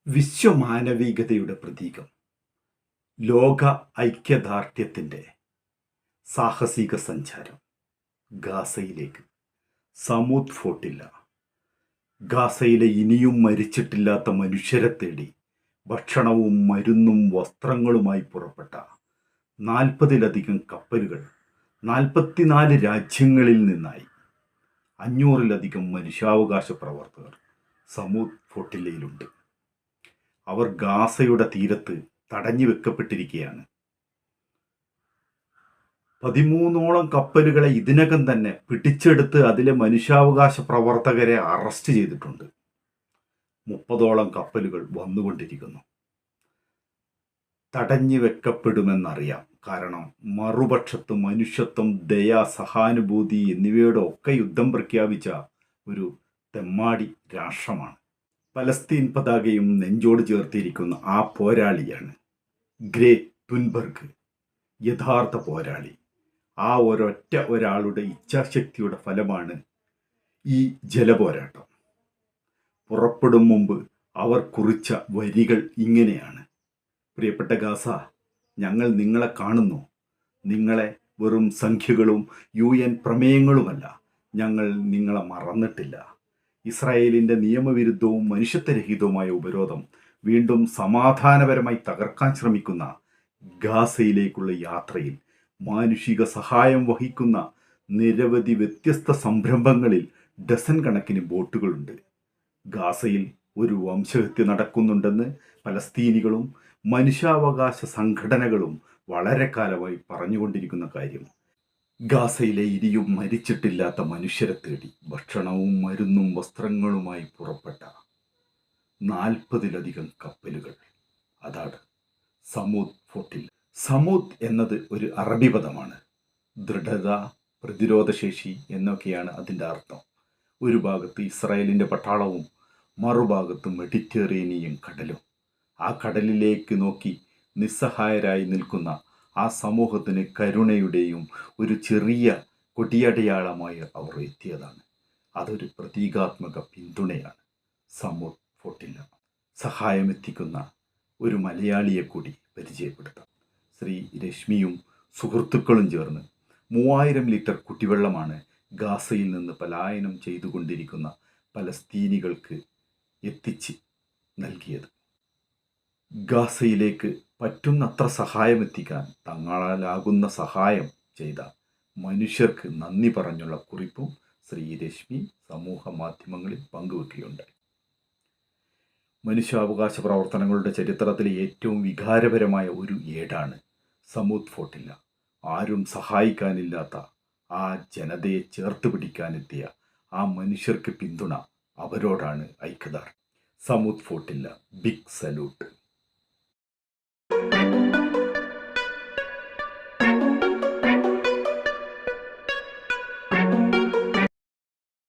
വിശ്വമാനവികതയുടെ പ്രതീകം, ലോക ഐക്യദാർഢ്യത്തിൻ്റെ സാഹസിക സഞ്ചാരം ഗാസയിലേക്ക്. സമൂത് ഫോട്ടില്ല. ഗാസയിലെ ഇനിയും മരിച്ചിട്ടില്ലാത്ത മനുഷ്യരെ തേടി ഭക്ഷണവും മരുന്നും വസ്ത്രങ്ങളുമായി പുറപ്പെട്ട 40-ലധികം കപ്പലുകൾ 44 രാജ്യങ്ങളിൽ നിന്നായി. 500-ലധികം മനുഷ്യാവകാശ പ്രവർത്തകർ സമൂത് ഫോട്ടില്ലയിലുണ്ട്. അവർ ഗാസയുടെ തീരത്ത് തടഞ്ഞു വെക്കപ്പെട്ടിരിക്കുകയാണ്. 13ഓളം കപ്പലുകളെ ഇതിനകം തന്നെ പിടിച്ചെടുത്ത് അതിലെ മനുഷ്യാവകാശ പ്രവർത്തകരെ അറസ്റ്റ് ചെയ്തിട്ടുണ്ട്. 30ഓളം കപ്പലുകൾ വന്നുകൊണ്ടിരിക്കുന്നു. തടഞ്ഞു വെക്കപ്പെടുമെന്നറിയാം. കാരണം മറുപക്ഷത്ത് മനുഷ്യത്വം, ദയ, സഹാനുഭൂതി എന്നിവയുടെ ഒക്കെ യുദ്ധം പ്രഖ്യാപിച്ച ഒരു തെമ്മാടി രാഷ്ട്രമാണ്. പലസ്തീൻ പതാകയും നെഞ്ചോട് ചേർത്തിരിക്കുന്ന ആ പോരാളിയാണ് ഗ്രേ തുൻബർഗ്. യഥാർത്ഥ പോരാളി. ആ ഒരാളുടെ ഇച്ഛാശക്തിയുടെ ഫലമാണ് ഈ ജലപോരാട്ടം. പുറപ്പെടും മുമ്പ് അവർ കുറിച്ച വരികൾ ഇങ്ങനെയാണ്: പ്രിയപ്പെട്ട ഗാസ, ഞങ്ങൾ നിങ്ങളെ കാണുന്നു. നിങ്ങളെ വെറും സംഖ്യകളും UN പ്രമേയങ്ങളുമല്ല. ഞങ്ങൾ നിങ്ങളെ മറന്നിട്ടില്ല. ഇസ്രായേലിൻ്റെ നിയമവിരുദ്ധവും മനുഷ്യത്വരഹിതവുമായ ഉപരോധം വീണ്ടും സമാധാനപരമായി തകർക്കാൻ ശ്രമിക്കുന്ന ഗാസയിലേക്കുള്ള യാത്രയിൽ മാനുഷിക സഹായം വഹിക്കുന്ന നിരവധി വ്യത്യസ്ത സംരംഭങ്ങളിൽ ഡസൻ കണക്കിന് ബോട്ടുകളുണ്ട്. ഗാസയിൽ ഒരു വംശഹത്യ നടക്കുന്നുണ്ടെന്ന് പലസ്തീനികളും മനുഷ്യാവകാശ സംഘടനകളും വളരെ കാലമായി പറഞ്ഞുകൊണ്ടിരിക്കുന്ന കാര്യം. ഗാസയിലെ ഇനിയും മരിച്ചിട്ടില്ലാത്ത മനുഷ്യരെ തേടി ഭക്ഷണവും മരുന്നും വസ്ത്രങ്ങളുമായി പുറപ്പെട്ട 40-ലധികം കപ്പലുകൾ. അതാണ് സമൂത് ഫോട്ടില്ല. സമൂത് എന്നത് ഒരു അറബി പദമാണ്. ദൃഢത, പ്രതിരോധശേഷി എന്നൊക്കെയാണ് അതിൻ്റെ അർത്ഥം. ഒരു ഭാഗത്ത് ഇസ്രായേലിൻ്റെ പട്ടാളവും മറുഭാഗത്ത് മെഡിറ്ററേനിയൻ കടലും. ആ കടലിലേക്ക് നോക്കി നിസ്സഹായരായി നിൽക്കുന്ന ആ സമൂഹത്തിന് കരുണയുടെയും ഒരു ചെറിയ കൊടിയടയാളമായി അവർ എത്തിയതാണ്. അതൊരു പ്രതീകാത്മക പിന്തുണയാണ്. സമൂത് ഫോട്ടില്ല. സഹായമെത്തിക്കുന്ന ഒരു മലയാളിയെ കൂടി പരിചയപ്പെടുത്താം. ശ്രീ രശ്മിയും സുഹൃത്തുക്കളും ചേർന്ന് 3000 ലിറ്റർ കുടിവെള്ളമാണ് ഗാസയിൽ നിന്ന് പലായനം ചെയ്തുകൊണ്ടിരിക്കുന്ന പലസ്തീനികൾക്ക് എത്തിച്ച് നൽകിയത്. ഗാസയിലേക്ക് പറ്റുന്നത്ര സഹായമെത്തിക്കാൻ തങ്ങളാലാകുന്ന സഹായം ചെയ്ത മനുഷ്യർക്ക് നന്ദി പറഞ്ഞുള്ള കുറിപ്പും ശ്രീ രശ്മി സമൂഹ മാധ്യമങ്ങളിൽ പങ്കുവെക്കുകയുണ്ടായി. മനുഷ്യാവകാശ പ്രവർത്തനങ്ങളുടെ ചരിത്രത്തിലെ ഏറ്റവും വികാരപരമായ ഒരു ഏടാണ് സമൂത് ഫോട്ടില്ല. ആരും സഹായിക്കാനില്ലാത്ത ആ ജനതയെ ചേർത്ത് പിടിക്കാനെത്തിയ ആ മനുഷ്യർക്ക് പിന്തുണ, അവരോടാണ് ഐക്യദാർഢ്യം. സമൂത് ഫോട്ടില്ല. Big salute.